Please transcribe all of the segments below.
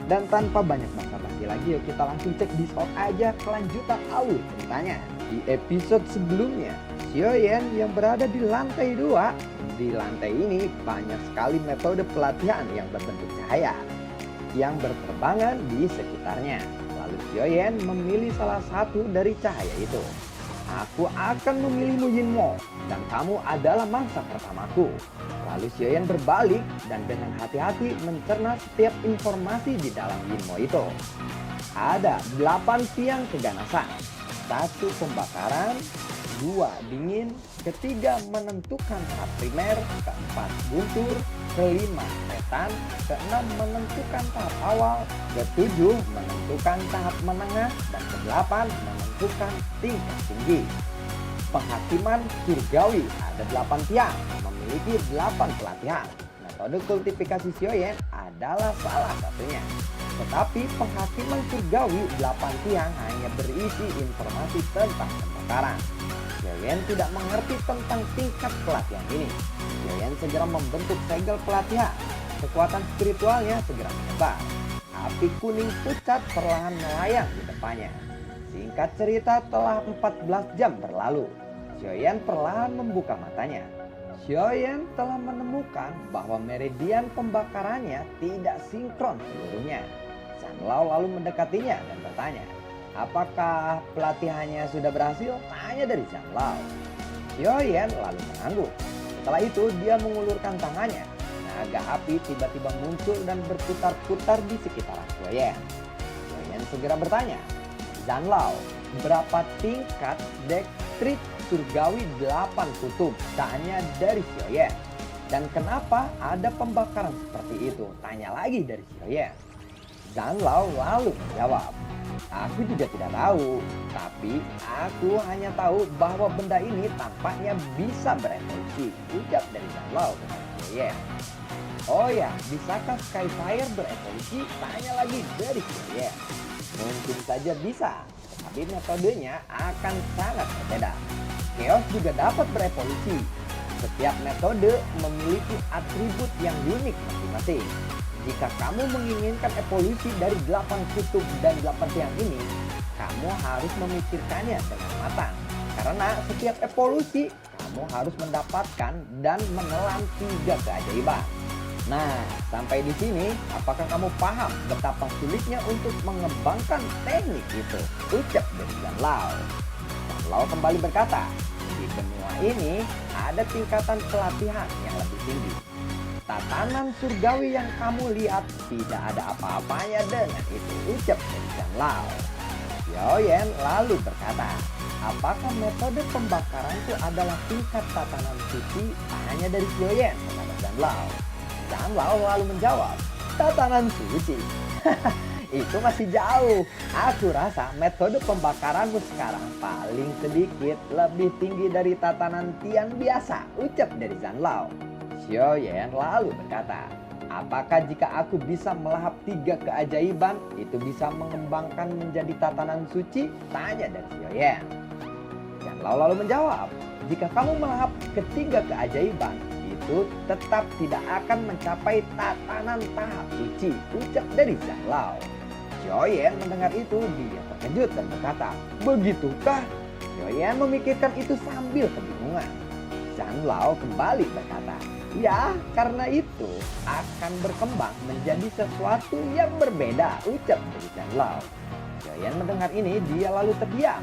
Dan tanpa banyak basa-basi lagi, yuk kita langsung cek Discord aja kelanjutan alur ceritanya. Di episode sebelumnya, Xiaoyan yang berada di lantai 2. Di lantai ini banyak sekali metode pelatihan yang berbentuk cahaya yang berterbangan di sekitarnya. Lalu Xiaoyan memilih salah satu dari cahaya itu. Aku akan memilihmu Yinmo, dan kamu adalah mangsa pertamaku. Lalu Xiaoyan berbalik dan dengan hati-hati mencerna setiap informasi di dalam Yinmo itu. Ada 8 tiang keganasan, 1 pembakaran, 2 dingin, ketiga menentukan tahap primer, keempat guntur, kelima setan, keenam menentukan tahap awal, ketujuh menentukan tahap menengah, dan kedelapan menentukan tingkat tinggi. Penghakiman surgawi ada 8 tiang yang memiliki 8 pelatihan. Metode kultifikasi Xiaoyan adalah salah satunya. Tetapi penghakiman surgawi 8 tiang hanya berisi informasi tentang pembakaran. Xiaoyan tidak mengerti tentang tingkat pelatihan ini. Xiaoyan segera membentuk segel pelatihan. Kekuatan spiritualnya segera menyebar. Api kuning pucat perlahan melayang di depannya. Singkat cerita, telah 14 jam berlalu. Xiaoyan perlahan membuka matanya. Xiaoyan telah menemukan bahwa meridian pembakarannya tidak sinkron seluruhnya. Zanlao lalu mendekatinya dan bertanya, "Apakah pelatihannya sudah berhasil?" Tanya dari Zanlao. Xiaoyan lalu mengangguk. Setelah itu dia mengulurkan tangannya. Naga api tiba-tiba muncul dan berputar-putar di sekitaran Xiaoyan. Xiaoyan segera bertanya, "Zanlao, berapa tingkat dektrit surgawi 8 kutub?" Tanya dari Xiaoyan. "Dan kenapa ada pembakaran seperti itu?" Tanya lagi dari Xiaoyan. Zanlao lalu menjawab, "Aku juga tidak tahu, tapi aku hanya tahu bahwa benda ini tampaknya bisa berevolusi," ucap dari Zanlao kepada Xiaoyan. "Oh ya, bisakah Skyfire berevolusi?" Tanya lagi dari Xiaoyan. "Mungkin saja bisa, tapi metodenya akan sangat berbeda. Chaos juga dapat berevolusi. Setiap metode memiliki atribut yang unik masing-masing. Jika kamu menginginkan evolusi dari 8 kutub dan 8 tiang ini, kamu harus memikirkannya dengan matang. Karena setiap evolusi, kamu harus mendapatkan dan menelan 3 keajaiban. Nah, sampai di sini, apakah kamu paham betapa sulitnya untuk mengembangkan teknik itu?" ucap dari Zanlao. Zanlao kembali berkata, "Di benua ini ada tingkatan pelatihan yang lebih tinggi. Tatanan surgawi yang kamu lihat tidak ada apa-apanya dengan itu," ucap dari Zanlao. Xiaoyan lalu berkata, "Apakah metode pembakaran itu adalah tingkat tatanan suci?" Tanya dari Xiaoyan kepada Zanlao. Zanlao lalu menjawab, "Tatanan suci? Itu masih jauh. Aku rasa metode pembakaranmu sekarang paling sedikit lebih tinggi dari tatanan tian biasa," ucap dari Zanlao. Xiaoyan lalu berkata, "Apakah jika aku bisa melahap 3 keajaiban, itu bisa mengembangkan menjadi tatanan suci?" Tanya dari Xiaoyan. Zanlao lalu menjawab, "Jika kamu melahap ketiga keajaiban, itu tetap tidak akan mencapai tatanan tahap suci," ucap dari Zanlao. Xiaoyan mendengar itu, dia terkejut dan berkata, "Begitukah?" Xiaoyan memikirkan itu sambil kebingungan. Zanlao kembali berkata, "Ya, karena itu akan berkembang menjadi sesuatu yang berbeda," ucap dari Zanlao. Xiaoyan mendengar ini, dia lalu terdiam.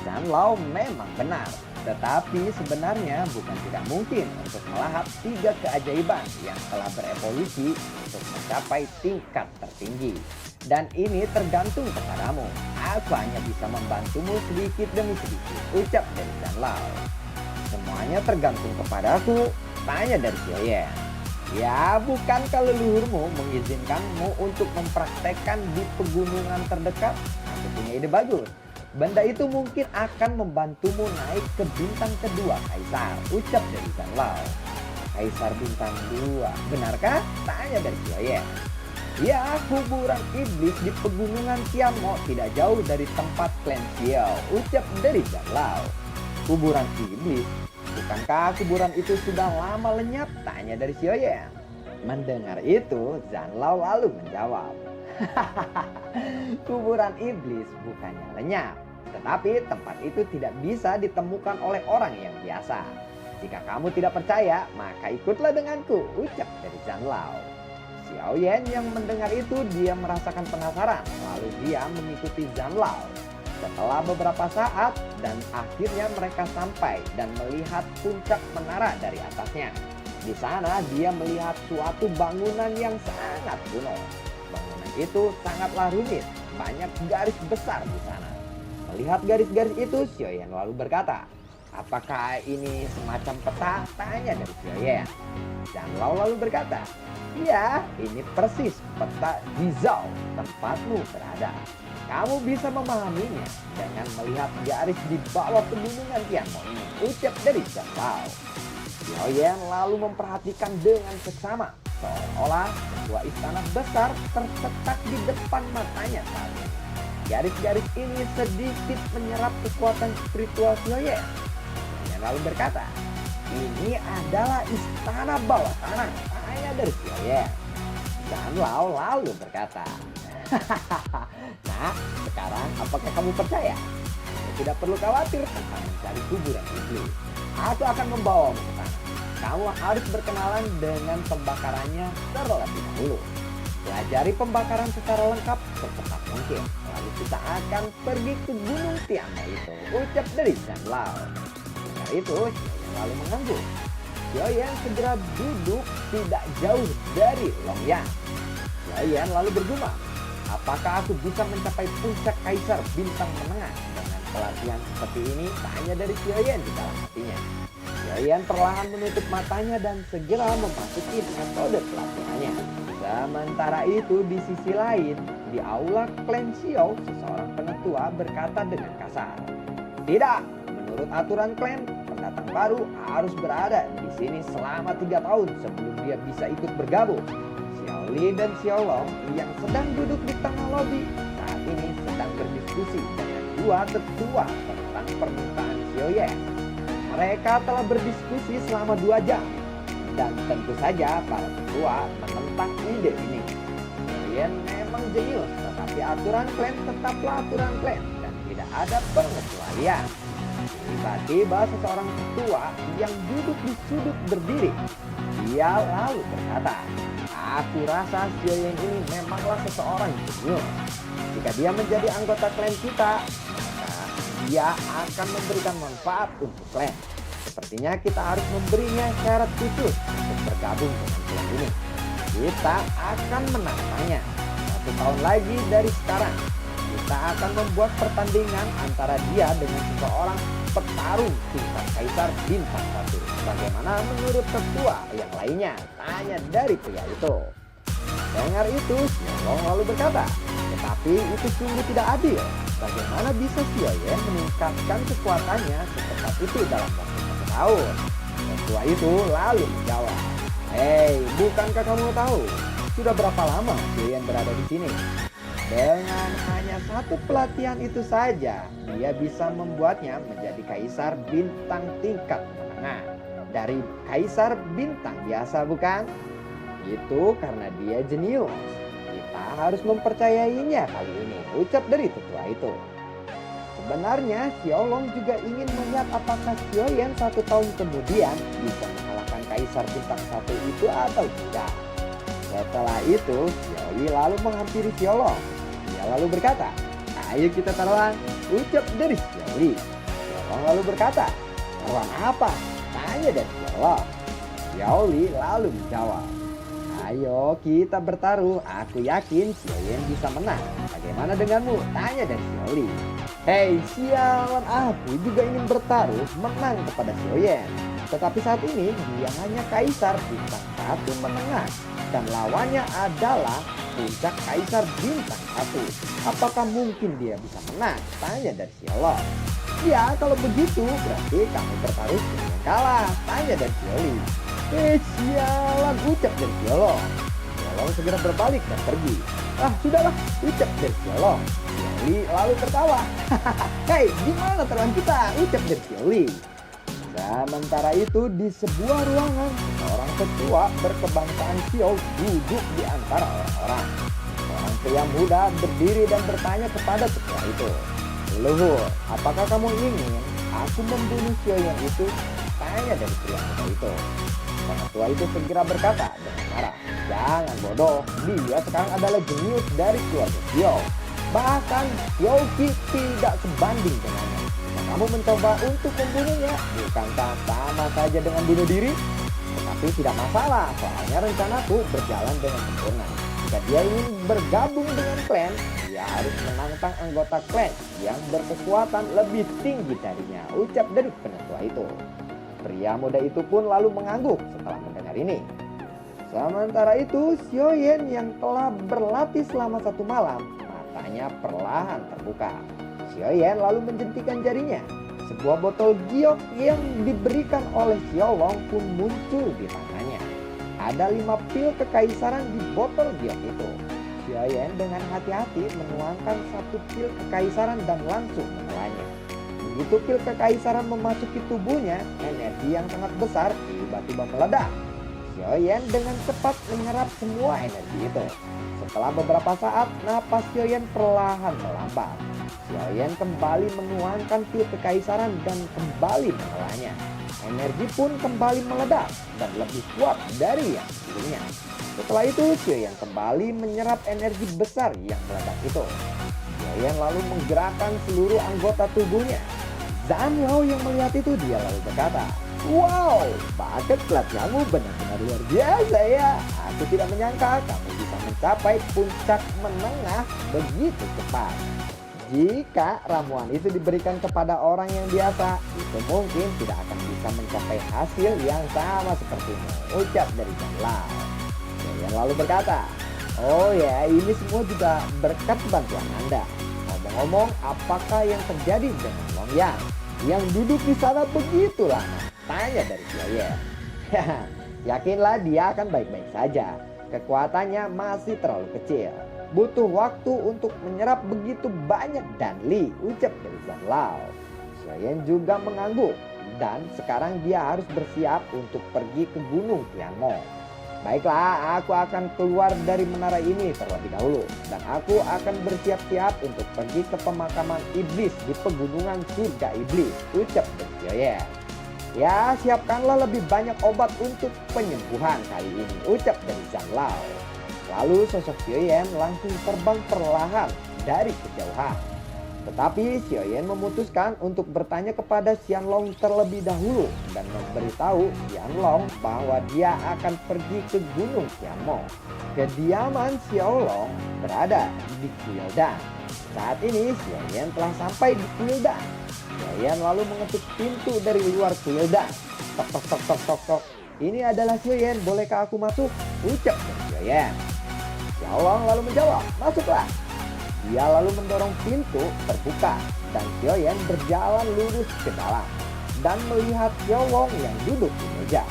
Zanlao memang benar. Tetapi sebenarnya bukan tidak mungkin untuk melahap 3 keajaiban yang telah berevolusi untuk mencapai tingkat tertinggi. Dan ini tergantung kepadamu. Aku hanya bisa membantumu sedikit demi sedikit, ucap dari Zanlao. "Semuanya tergantung kepadaku?" Tanya dari Xiaoyan. "Ya, bukankah leluhurmu mengizinkanmu untuk mempraktekkan di pegunungan terdekat? Aku punya ide bagus. Benda itu mungkin akan membantumu naik ke bintang kedua Kaisar," ucap dari Zanlao. "Kaisar bintang 2, benarkah?" Tanya dari Xiaoyan. "Ya, kuburan iblis di pegunungan Tianmo tidak jauh dari tempat klan Xiao," ucap dari Zanlao. "Kuburan iblis? Bukankah kuburan itu sudah lama lenyap?" Tanya dari Xiaoyan. Mendengar itu, Zanlao lalu menjawab, Kuburan iblis bukannya lenyap, tetapi tempat itu tidak bisa ditemukan oleh orang yang biasa. Jika kamu tidak percaya, maka ikutlah denganku, ucap dari Zanlao. Xiaoyan yang mendengar itu dia merasakan penasaran, lalu dia mengikuti Zanlao. Setelah beberapa saat dan akhirnya mereka sampai dan melihat puncak menara dari atasnya. Di sana dia melihat suatu bangunan yang sangat kuno. Bangunan itu sangatlah rumit, banyak garis besar di sana. Melihat garis-garis itu, Xiaoyan lalu berkata, "Apakah ini semacam peta?" tanya dari Xiaoyan. Zanlao lalu berkata, "Iya, ini persis peta Zizao, tempatmu berada. Kamu bisa memahaminya dengan melihat garis di bawah pegunungan Tianmo ini," ucap dari Zanlao. Xiaoyan lalu memperhatikan dengan seksama, seolah-olah sebuah istana besar tercetak di depan matanya saat ini. Garis-garis ini sedikit menyerap kekuatan spiritual Xiaoyan. Xiaoyan lalu berkata, "Ini adalah istana bawah tanah," tanya dari Xiaoyan. Zanlao lalu berkata, "Nah, sekarang apakah kamu percaya? Kamu tidak perlu khawatir tentang mencari kuburan iblis. Aku akan membawamu ke sana. Kamu harus berkenalan dengan pembakarannya terlebih dahulu. Pelajari pembakaran secara lengkap secepat mungkin. Lalu kita akan pergi ke Gunung Tianmo itu," ucap dari Zanlao. Dengar itu, Xiaoyan lalu mengangguk. Xiaoyan segera duduk tidak jauh dari Longyang. Xiaoyan lalu bergumam, "Apakah aku bisa mencapai puncak kaisar bintang menengah dengan pelatihan seperti ini?" tanya dari Xiaoyan di dalam hatinya. Xiaoyan perlahan menutup matanya dan segera memasuki metode pelatihannya. Sementara itu di sisi lain, di aula klan Xiao, seseorang penetua berkata dengan kasar, "Tidak, menurut aturan klan, pendatang baru harus berada di sini selama 3 tahun sebelum dia bisa ikut bergabung." Xiao Li dan Xiao Long yang sedang duduk di tengah lobi saat ini sedang berdiskusi dengan dua tetua tentang permintaan Xiaoyan. Mereka telah berdiskusi selama 2 jam dan tentu saja para tetua menentang ide ini. Xiaoyan memang jenius, tetapi aturan klan tetaplah aturan klan dan tidak ada pengecualian. Tiba-tiba seseorang tetua yang duduk di sudut berdiri. Dia lalu berkata, "Aku rasa Xiaoyan ini memanglah seseorang jenius. Jika dia menjadi anggota klan kita, maka dia akan memberikan manfaat untuk klan. Sepertinya kita harus memberinya syarat khusus untuk bergabung dengan klan ini. Kita akan menantangnya 1 tahun lagi dari sekarang. Kita akan membuat pertandingan antara dia dengan seseorang petarung tingkat kaisar bintang 1. Bagaimana menurut tetua yang lainnya?" tanya dari pria itu. Dengar itu, Xiaolong lalu berkata, "Tetapi itu sungguh tidak adil. Bagaimana bisa Xiaoyan meningkatkan kekuatannya secepat itu dalam waktu 1 tahun?" Tetua itu lalu menjawab, "Hei, bukankah kamu tahu sudah berapa lama Xiaoyan berada di sini? Dengan hanya 1 pelatihan itu saja, dia bisa membuatnya menjadi kaisar bintang tingkat menengah. Dari kaisar bintang biasa, bukan? Itu karena dia jenius. Kita harus mempercayainya kali ini," ucap dari tetua itu. Sebenarnya Xiaolong juga ingin melihat apakah Xiaoyan 1 tahun kemudian bisa mengalahkan kaisar bintang 1 itu atau tidak. Setelah itu, Xiaoyi lalu menghampiri Xiaolong. Dia lalu berkata, "Ayo kita taruhan," ucap dari Xiaoyi. Xiaolong lalu berkata, "Taruhan apa?" tanya dari Xiaolong. Xiaoyi lalu menjawab, "Ayo kita bertaruh, aku yakin Xiaoyan bisa menang. Bagaimana denganmu?" tanya dari Xiaoyi. "Hei, sialan, aku juga ingin bertaruh menang kepada Xiaoyan. Tetapi saat ini dia hanya kaisar bintang 1 menengah dan lawannya adalah puncak kaisar bintang 1. Apakah mungkin dia bisa menang?" tanya dari Xiaolong. "Ya, kalau begitu berarti kamu bertaruh dengan yang kalah," tanya dari Xiaoyi. Sialan, ucap dari Xiaolong. Xiaolong segera berbalik dan pergi. "Ah, sudahlah," ucap dari Xiaolong. Xiaoyi lalu tertawa. "Hei, di mana taruhan kita?" ucap dari Xiaoyi. Sementara itu di sebuah ruangan, seorang tetua berkebangsaan Xiao duduk di antara orang-orang. Seorang pria muda berdiri dan bertanya kepada petua itu. Leluhur, apakah kamu ingin aku membunuh Sioyen itu? Tanya dari pria muda itu. Petua itu segera berkata dengan marah, jangan bodoh, dia sekarang adalah jenius dari keluarga Xiao. Bahkan Xiaoqi tidak sebanding dengannya. Kamu mencoba untuk membunuhnya, bukankah sama saja dengan bunuh diri? Tetapi tidak masalah, soalnya rencanaku berjalan dengan sempurna. Jika dia ingin bergabung dengan klan, dia harus menantang anggota klan yang berkekuatan lebih tinggi darinya, ucap dari penetua itu. Pria muda itu pun lalu mengangguk setelah mendengar ini. Sementara itu, Xiaoyan yang telah berlatih selama 1 malam, matanya perlahan terbuka. Xiaoyan lalu menjentikan jarinya. Sebuah botol giok yang diberikan oleh Xiaolong pun muncul di tangannya. Ada 5 pil kekaisaran di botol giok itu. Xiaoyan dengan hati-hati menuangkan 1 pil kekaisaran dan langsung menelannya. Begitu pil kekaisaran memasuki tubuhnya, energi yang sangat besar tiba-tiba meledak. Xiaoyan dengan cepat menyerap semua energi itu. Setelah beberapa saat, napas Xiaoyan perlahan melambat. Xiaoyan kembali menuangkan pil kekaisaran dan kembali menelannya. Energi pun kembali meledak dan lebih kuat dari yang sebelumnya. Setelah itu, Xiaoyan kembali menyerap energi besar yang meledak itu. Xiaoyan lalu menggerakkan seluruh anggota tubuhnya. Zhang Yao yang melihat itu, dia lalu berkata, wow, bakat pelatihanmu benar-benar luar biasa ya. Aku tidak menyangka kamu bisa mencapai puncak menengah begitu cepat. Jika ramuan itu diberikan kepada orang yang biasa, itu mungkin tidak akan bisa mencapai hasil yang sama sepertimu, ucap dari Zhang Lao. Yang lalu berkata, oh ya, ini semua juga berkat bantuan Anda. Ngomong-ngomong, apakah yang terjadi dengan Long yang duduk di sana begitu lama? Tanya dari Xiaoyan. Yakinlah dia akan baik-baik saja. Kekuatannya masih terlalu kecil. Butuh waktu untuk menyerap begitu banyak danli, ucap dari Zhang Lao. Xiaoyan juga mengangguk dan sekarang dia harus bersiap untuk pergi ke Gunung Tianmo. Baiklah, aku akan keluar dari menara ini terlebih dahulu dan aku akan bersiap-siap untuk pergi ke pemakaman iblis di pegunungan surga iblis, ucap dari Xiaoyan. Ya, siapkanlah lebih banyak obat untuk penyembuhan kali ini, ucap dari Zhang Lao. Lalu sosok Xiaoyan langsung terbang perlahan dari kejauhan. Tetapi Xiaoyan memutuskan untuk bertanya kepada Xianlong terlebih dahulu dan memberitahu Xianlong bahwa dia akan pergi ke Gunung Tianmo. Kediaman Xiaolong berada di Kuildan. Saat ini Xiaoyan telah sampai di Kuildan. Xiaoyan lalu mengetuk pintu dari luar Kuildan. Tok tok tok tok tok tok. Ini adalah Xiaoyan, bolehkah aku masuk? Ucap dari Xiaoyan. Xiaolong lalu menjawab, masuklah. Dia lalu mendorong pintu terbuka dan Xiaoyan berjalan lurus ke dalam dan melihat Xiaolong yang duduk di meja.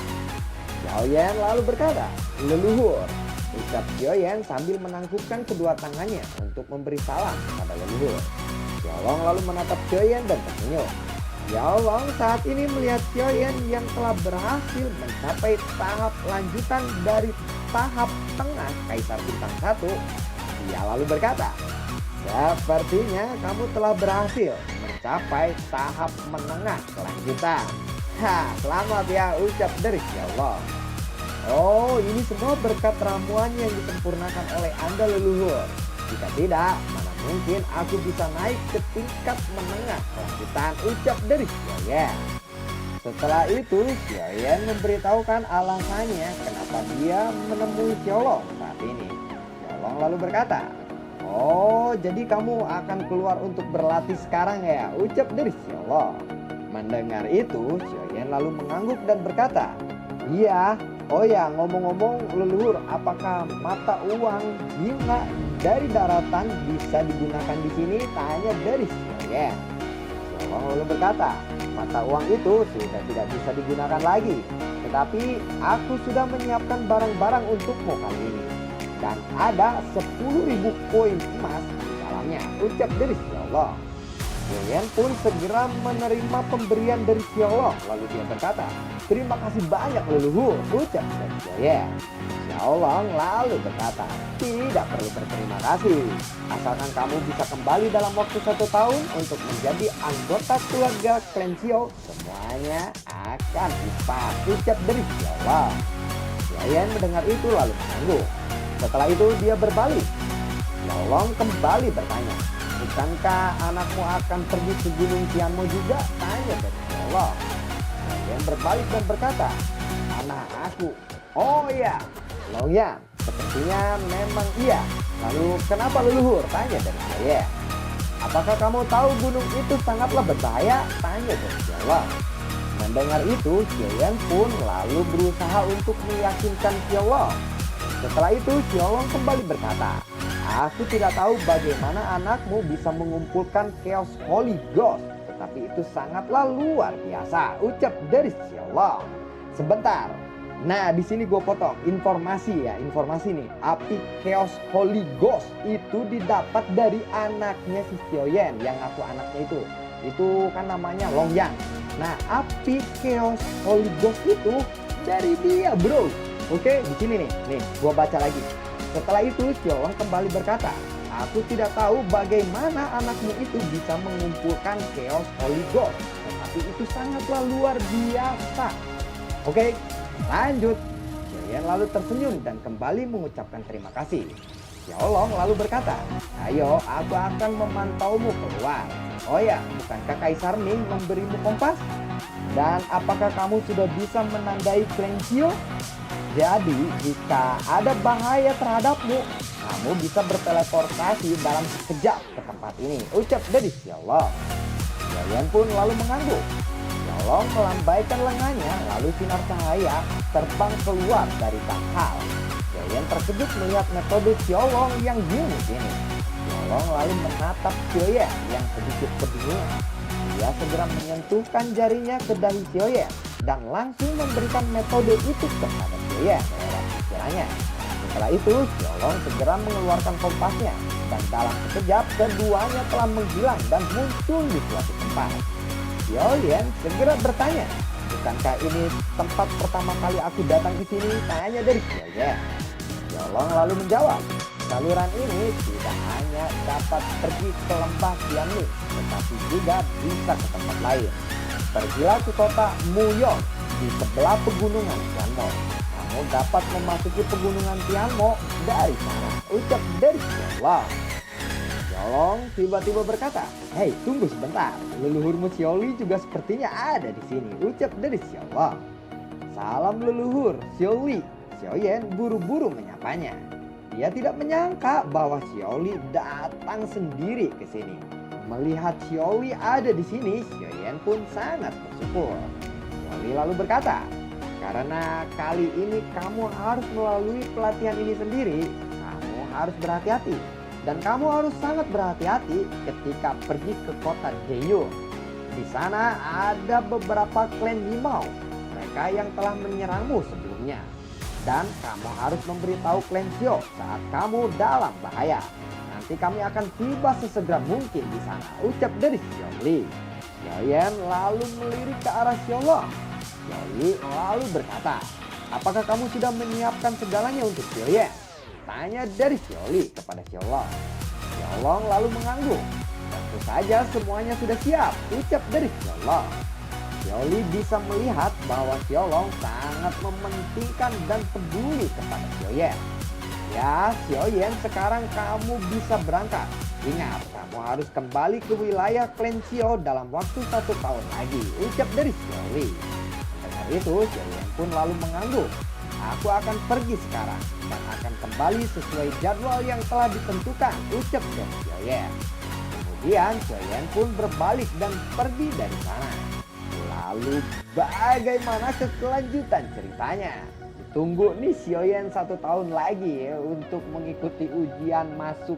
Xiaoyan lalu berkata, leluhur, ucap Xiaoyan sambil menangkupkan kedua tangannya untuk memberi salam kepada leluhur. Xiaolong lalu menatap Xiaoyan dan tersenyum. Xiaolong saat ini melihat Xiaoyan yang telah berhasil mencapai tahap lanjutan dari tahap tengah Kaisar Bintang 1. Dia lalu berkata, sepertinya kamu telah berhasil mencapai tahap menengah kelanjutan. Selamat ya, ucap dari Xiaolong. Oh, ini semua berkat ramuan yang disempurnakan oleh Anda leluhur. Jika tidak, mana mungkin aku bisa naik ke tingkat menengah kelanjutan, ucap dari Xiaoyan. Setelah itu, Xiaoyan memberitahukan alasannya kenapa dia menemui Xiaolong saat ini. Xiaolong lalu berkata, oh, jadi kamu akan keluar untuk berlatih sekarang ya, ucap dari Xiaolong. Mendengar itu, Xiaoyan lalu mengangguk dan berkata, iya, oh ya, ngomong-ngomong leluhur, apakah mata uang gila dari daratan bisa digunakan di sini? Tanya dari Xiaoyan. Xiaolong lalu berkata, mata uang itu sudah tidak bisa digunakan lagi, tetapi aku sudah menyiapkan barang-barang untukmu kali ini. Dan ada 10.000 koin emas di dalamnya, ucap dari Xiaolong. Xiaoyan pun segera menerima pemberian dari Xiaolong. Lalu dia berkata, "Terima kasih banyak leluhur," ucap dari Xiaoyan. Xiaolong lalu berkata, "Tidak perlu berterima kasih. Asalkan kamu bisa kembali dalam waktu 1 tahun untuk menjadi anggota keluarga klan Xiao, semuanya akan dipas," ucap dari Xiaolong. Xiaoyan mendengar itu lalu mengangguk. Setelah itu dia berbalik. Xiaolong kembali bertanya, "Bukankah anakmu akan pergi ke Gunung Tianmo juga?" tanya dari Xiaolong. Xiaoyan berbalik dan berkata, "Anak aku." "Oh iya, Longyang, sepertinya memang iya. Lalu kenapa leluhur?" tanya dari Xiaoyan. "Apakah kamu tahu gunung itu sangatlah berbahaya?" tanya dari Xiaolong. Mendengar itu, Xiaoyan pun lalu berusaha untuk meyakinkan Xiaolong. Setelah itu, Xiaolong kembali berkata, "Aku tidak tahu bagaimana anakmu bisa mengumpulkan Chaos Holy Ghost, tetapi itu sangatlah luar biasa," ucap dari Xiaolong. Sebentar. Nah, di sini gue potong informasi nih. Api Chaos Holy Ghost itu didapat dari anaknya si Xiaoyan yang ngaku anaknya itu. Itu kan namanya Longyang. Nah, api Chaos Holy Ghost itu dari dia, bro. Oke, di sini nih, gue baca lagi. Setelah itu Xiaolong kembali berkata, "Aku tidak tahu bagaimana anakmu itu bisa mengumpulkan Chaos Holy Ghost, tetapi itu sangatlah luar biasa." Oke, lanjut. Xiaoyan lalu tersenyum dan kembali mengucapkan terima kasih. Xiaolong lalu berkata, "Ayo, aku akan memantaumu keluar. Oh ya, bukankah Kaisar Ming memberimu kompas? Dan apakah kamu sudah bisa menandai klan Xiao? Jadi, jika ada bahaya terhadapmu, kamu bisa berteleportasi dalam sekejap ke tempat ini," ucap dari Xiaolong. Xiaoyan pun lalu mengangguk. Xiaolong melambaikan lengannya, lalu sinar cahaya terbang keluar dari tanghal. Xiaoyan terkejut melihat metode Xiaolong yang unik ini. Xiaolong lalu menatap Xiaoyan yang sedikit kebingungan. Dia segera menyentuhkan jarinya ke dahi Xiaoyan dan langsung memberikan metode itu kepada Xiaoyan lewat pikirannya. Setelah itu, Xiaolong segera mengeluarkan kompasnya dan dalam sekejap keduanya telah menghilang dan muncul di suatu tempat. Xiaoyan segera bertanya, "Bukankah ini tempat pertama kali aku datang ke sini?" tanya dari Xiaoyan. Xiaolong lalu menjawab, "Saluran ini tidak hanya dapat pergi ke lembah Tianmu, tetapi juga bisa ke tempat lain. Pergilah ke kota Muyong di sebelah pegunungan Tianmo. Kamu dapat memasuki pegunungan Tianmo dari sana," ucap dari Xiaolong. Xiaolong tiba-tiba berkata, "Hei, tunggu sebentar. Leluhurmu Xiaoli juga sepertinya ada di sini," ucap dari Xiaolong. "Salam leluhur, Xiaoli." Xiaoyan buru-buru menyapanya. Dia tidak menyangka bahwa Xiaoli datang sendiri ke sini. Melihat Xiaoli ada di sini, Xiaoyan pun sangat bersyukur. Xiaoli lalu berkata, "Karena kali ini kamu harus melalui pelatihan ini sendiri, kamu harus berhati-hati. Dan kamu harus sangat berhati-hati ketika pergi ke kota Daeyeon. Di sana ada beberapa klan Limau, mereka yang telah menyerangmu sebelumnya. Dan kamu harus memberitahu klan Xiao saat kamu dalam bahaya. Nanti kami akan tiba sesegera mungkin di sana," ucap dari Xiaoli. Xiaoyan lalu melirik ke arah Xiaolong. Xiaoli lalu berkata, "Apakah kamu sudah menyiapkan segalanya untuk Xiaoyan?" tanya dari Xiaoli kepada Xiaolong. Xiaolong lalu mengangguk. "Tentu saja semuanya sudah siap," ucap dari Xiaolong. Xiaoli bisa melihat bahwa Xiaolong sangat mementingkan dan peduli kepada Xiaoyan. "Ya, Xiaoyan, sekarang kamu bisa berangkat. Ingat, kamu harus kembali ke wilayah klan Xiao dalam waktu 1 tahun lagi," ucap dari Xiaoli. Dengar itu, Xiaoyan pun lalu mengangguk. "Aku akan pergi sekarang dan akan kembali sesuai jadwal yang telah ditentukan," ucap dari Xiaoyan. Kemudian Xiaoyan pun berbalik dan pergi dari sana. Lalu bagaimana kelanjutan ceritanya? Tunggu nih Xiaoyan 1 tahun lagi ya untuk mengikuti ujian masuk